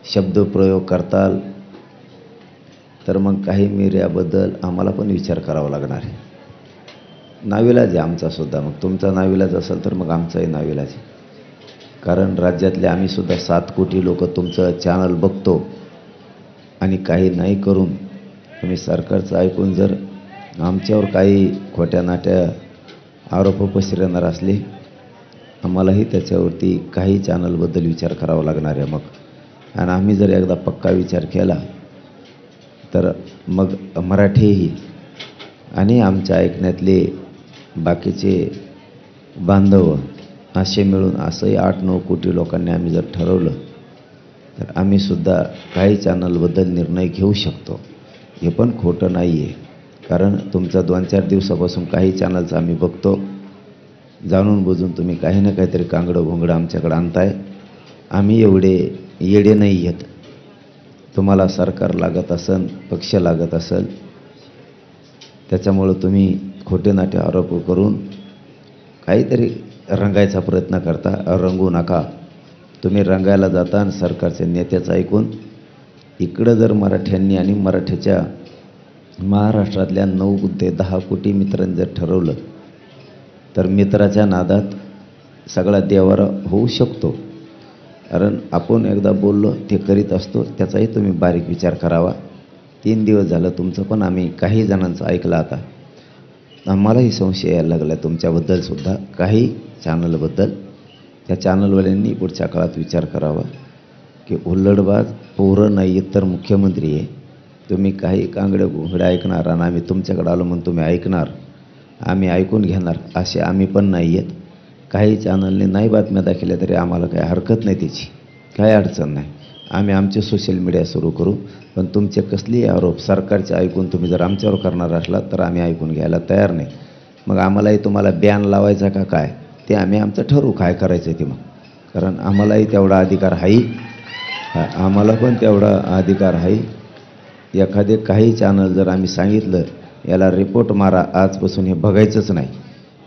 शब्दप्रयोग करताल तर मग काही मीडियाबद्दल आम्हाला पण विचार करावा लागणार आहे. नाविलाज आहे आमचासुद्धा. मग तुमचा नाविलाज असेल तर मग आमचाही नाविलाज आहे. कारण राज्यातले आम्हीसुद्धा 7 कोटी लोक तुमचं चॅनल बघतो आणि काही नाही करून तुम्ही सरकारचं ऐकून जर आमच्यावर काही खोट्या नाट्या आरोप पसरवणार असले, आम्हालाही त्याच्यावरती काही चॅनलबद्दल विचार करावा लागणार आहे. मग आणि आम्ही जर एकदा पक्का विचार केला तर मग मराठीही आणि आमच्या ऐकण्यातले बाकीचे बांधव असे मिळून असंही 8-9 कोटी लोकांनी आम्ही जर ठरवलं तर आम्हीसुद्धा काही चॅनलबद्दल निर्णय घेऊ शकतो. हे पण खोटं नाही आहे. कारण तुमचा 2-4 दिवसापासून काही चॅनलचं आम्ही बघतो. जाणून बुजून तुम्ही काही ना काहीतरी कांगडं घोंगडं आमच्याकडे आणताय. आम्ही एवढे येडे नाही आहेत. तुम्हाला सरकार लागत असेल, पक्ष लागत असेल, त्याच्यामुळं तुम्ही खोटे नाटे आरोप करून काहीतरी रंगायचा प्रयत्न करता. रंगू नका. तुम्ही रंगायला जाता आणि सरकारच्या नेत्याचं ऐकून इकडं जर मराठ्यांनी आणि मराठ्याच्या महाराष्ट्रातल्या 9 ते 10 कोटी मित्रांनी जर ठरवलं तर मित्राच्या नादात सगळा देवारा होऊ शकतो. कारण आपण एकदा बोललो ते करीत असतो. त्याचाही तुम्ही बारीक विचार करावा. 3 दिवस झालं तुमचं पण आम्ही काही जणांचं ऐकलं. आता आम्हालाही संशय यायला लागला तुमच्याबद्दलसुद्धा, काही चॅनलबद्दल. त्या चॅनलवाल्यांनी पुढच्या काळात विचार करावा की हुल्लडबाज पोरं नाही तर मुख्यमंत्री आहे. तुम्ही काही कांगडे घोंगडे ऐकणार आणि आम्ही तुमच्याकडे आलो म्हणून तुम्ही ऐकणार, आम्ही ऐकून घेणार असे आम्ही पण नाही आहेत. काही चॅनलने नाही बातम्या दाखवल्या तरी आम्हाला काही हरकत नाही, त्याची काही अडचण नाही. आम्ही आमचे सोशल मीडिया सुरू करू. पण तुमचे कसलेही आरोप सरकारचे ऐकून तुम्ही जर आमच्यावर करणार असलात तर आम्ही ऐकून घ्यायला तयार नाही. मग आम्हालाही तुम्हाला बॅन लावायचा का काय ते आम्ही आमचं ठरवू काय करायचं ते. मग कारण आम्हालाही तेवढा अधिकार आहे. आम्हाला पण तेवढा अधिकार आहे. एखादे काही चॅनल जर आम्ही सांगितलं याला रिपोर्ट मारा, आजपासून हे बघायचंच नाही,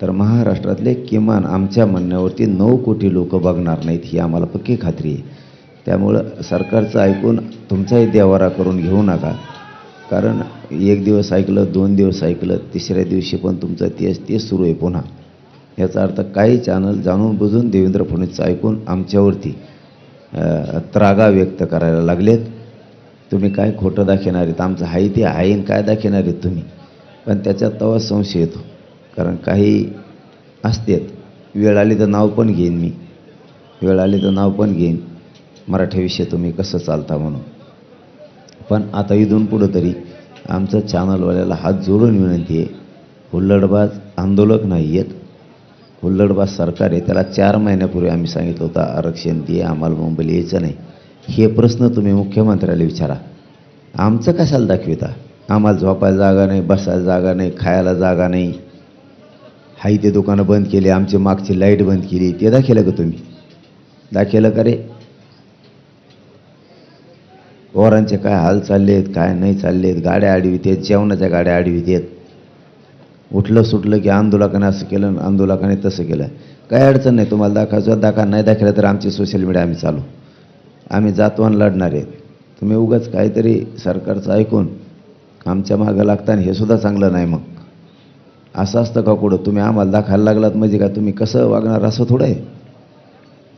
तर महाराष्ट्रातले किमान आमच्या म्हणण्यावरती 9 कोटी लोक बघणार नाहीत, ही आम्हाला पक्की खात्री आहे. त्यामुळं सरकारचं ऐकून तुमचाही देवारा करून घेऊ नका. कारण 1 दिवस ऐकलं, 2 दिवस ऐकलं, तिसऱ्या दिवशी पण तुमचं तेच सुरू आहे पुन्हा. याचा अर्थ काही चॅनल जाणून बुजून देवेंद्र फडणवीसचं ऐकून आमच्यावरती त्रागा व्यक्त करायला लागलेत. तुम्ही काय खोटं दाखवणार आहेत? आमचं आहे ते आहे काय दाखवणार आहेत तुम्ही? पण त्याच्यात तेव्हा संशय येतो. कारण काही असतात, वेळ आली तर नाव पण घेईन मी, वेळ आली तर नाव पण घेईन मराठीविषयी तुम्ही कसं चालता म्हणून. पण आता इथून पुढं तरी आमचं चॅनलवाल्याला हात जोडून विनंती आहे, हुल्लडबाज आंदोलक नाही आहेत, हुल्लडबाज सरकार आहे. त्याला 4 महिन्यापूर्वी आम्ही सांगितलं होतं आरक्षण दे, आम्हाला मुंबईला यायचं नाही. हे प्रश्न तुम्ही मुख्यमंत्र्याला विचारा. आमचं कशाला दाखविता? आम्हाला झोपायला जागा नाही, बसायला जागा नाही, खायला जागा नाही, हाई ते दुकानं बंद केली, आमची मागची लाईट बंद केली, ते दाखवलं का तुम्ही? दाखवलं का रे? पोरांचे काय हाल चालले आहेत, काय नाही चालले आहेत, गाड्या आडवीत आहेत, जेवणाच्या गाड्या आडवीत आहेत. उठलं सुटलं की आंदोलकाने असं केलं, आंदोलकाने तसं केलं. काय अडचण नाही, तुम्हाला दाखवा, नाही दाखवलं तर आमची सोशल मीडिया आम्ही चालू, आम्ही जातवान लढणार आहेत. तुम्ही उगाच काहीतरी सरकारचं ऐकून आमच्या मागं लागताना हे सुद्धा चांगलं नाही. मग असं असतं का कुठं? तुम्ही आम्हाला दाखवायला लागलात म्हणजे का तुम्ही कसं वागणार असं थोडं आहे?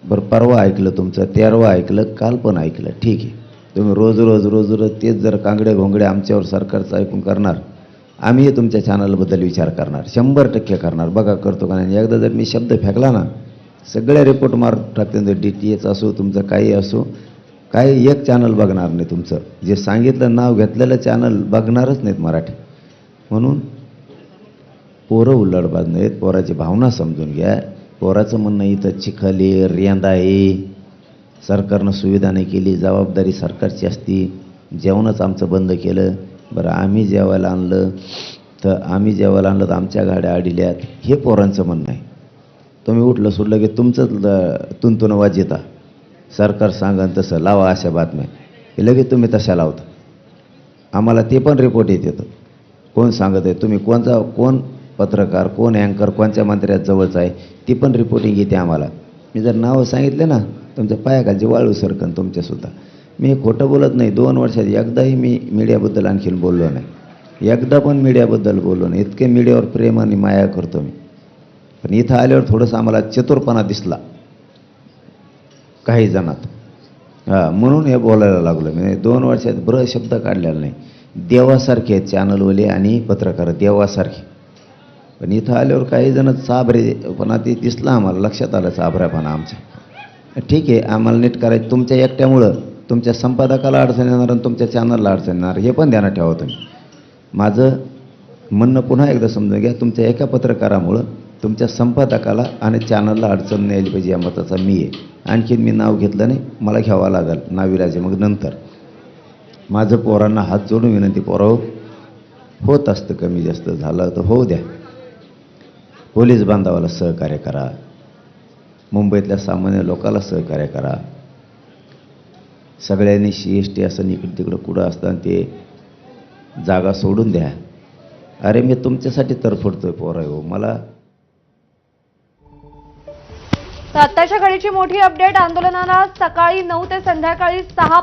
बरं, परवा ऐकलं तुमचं, 13वा ऐकलं, काल पण ऐकलं, ठीक आहे. तुम्ही रोज तेच जर कांगडे घोंगडे आमच्यावर सरकारचं ऐकून करणार, आम्हीही तुमच्या चॅनलबद्दल विचार करणार, 100% करणार. बघा करतो का नाही. एकदा जर मी शब्द फेकला ना, सगळे रिपोर्ट मार टाकते. DTH असो, तुमचं काही असो, काही एक चॅनल बघणार नाही तुमचं. जे सांगितलं नाव घेतलेलं चॅनल बघणारच नाहीत मराठी. म्हणून पोरं उल्लडबाज नाहीत, पोराची भावना समजून घ्या. पोराचं म्हणणं इथं चिखली रेंदा आहे, सरकारनं सुविधा नाही केली, जबाबदारी सरकारची असती. जेवणच आमचं बंद केलं. बरं, आम्ही जेवायला आणलं तर आमच्या गाड्या अडल्यात, हे पोरांचं म्हणणं आहे. तुम्ही उठलं सुटलं की तुमचंच तुंतून वाजता, सरकार सांगा तसं लावा अशा बातम्या, हे लगेच तुम्ही तशा लावता. आम्हाला ते पण रिपोर्ट येतं, कोण सांगत आहे, तुम्ही कोण पत्रकार, कोण अँकर, कोणत्या मंत्र्यात जवळचं आहे, ती पण रिपोर्टिंग येते आम्हाला. मी जर नावं सांगितले ना, तुमच्या पायाखालची वाळू सरकन तुमच्यासुद्धा. मी हे खोटं बोलत नाही. 2 वर्षात एकदाही मी मीडियाबद्दल आणखीन बोललो नाही. एकदा पण मीडियाबद्दल बोललो नाही. इतके मीडियावर प्रेम आणि माया करतो मी. पण इथं आल्यावर थोडंसं आम्हाला चतुरपणा दिसला काही जणात. म्हणून हे बोलायला लागलो मी. 2 वर्षात बरं शब्द काढलेला नाही. देवासारखे आहेत चॅनलवाले आणि पत्रकार, देवासारखे. पण इथं आल्यावर काही जण चाभरेपणा ते दिसला आम्हाला, लक्षात आलं चाभऱ्यापणा आमचा. ठीक आहे, आम्हाला नीट करायचं. तुमच्या एकट्यामुळं तुमच्या संपादकाला अडचण येणार आणि तुमच्या चॅनलला अडचण येणार, हे पण ध्यानात ठेवा तुम्ही. माझं म्हणणं पुन्हा एकदा समजून घ्या. तुमच्या एका पत्रकारामुळं तुमच्या संपादकाला आणि चॅनलला अडचण नाही आली पाहिजे या मताचा मी आहे. आणखीन मी नाव घेतलं नाही, मला घ्यावं लागेल नाविलाज. मग नंतर माझं पोरांना हात जोडून विनंती, पोराव होत असतं, कमी जास्त झालं तर होऊ द्या. पोलीस बांधवाला सहकार्य करा, मुंबईतल्या सामान्य लोकाला सहकार्य करा. सगळ्यांनी CST असं इकडं तिकडं कुठं असतं ते जागा सोडून द्या. अरे मी तुमच्यासाठी तरफडतोय पोराव. मला तर आत्ताच्या घडीची मोठी अपडेट. आंदोलनाला सकाळी 9 ते संध्याकाळी 6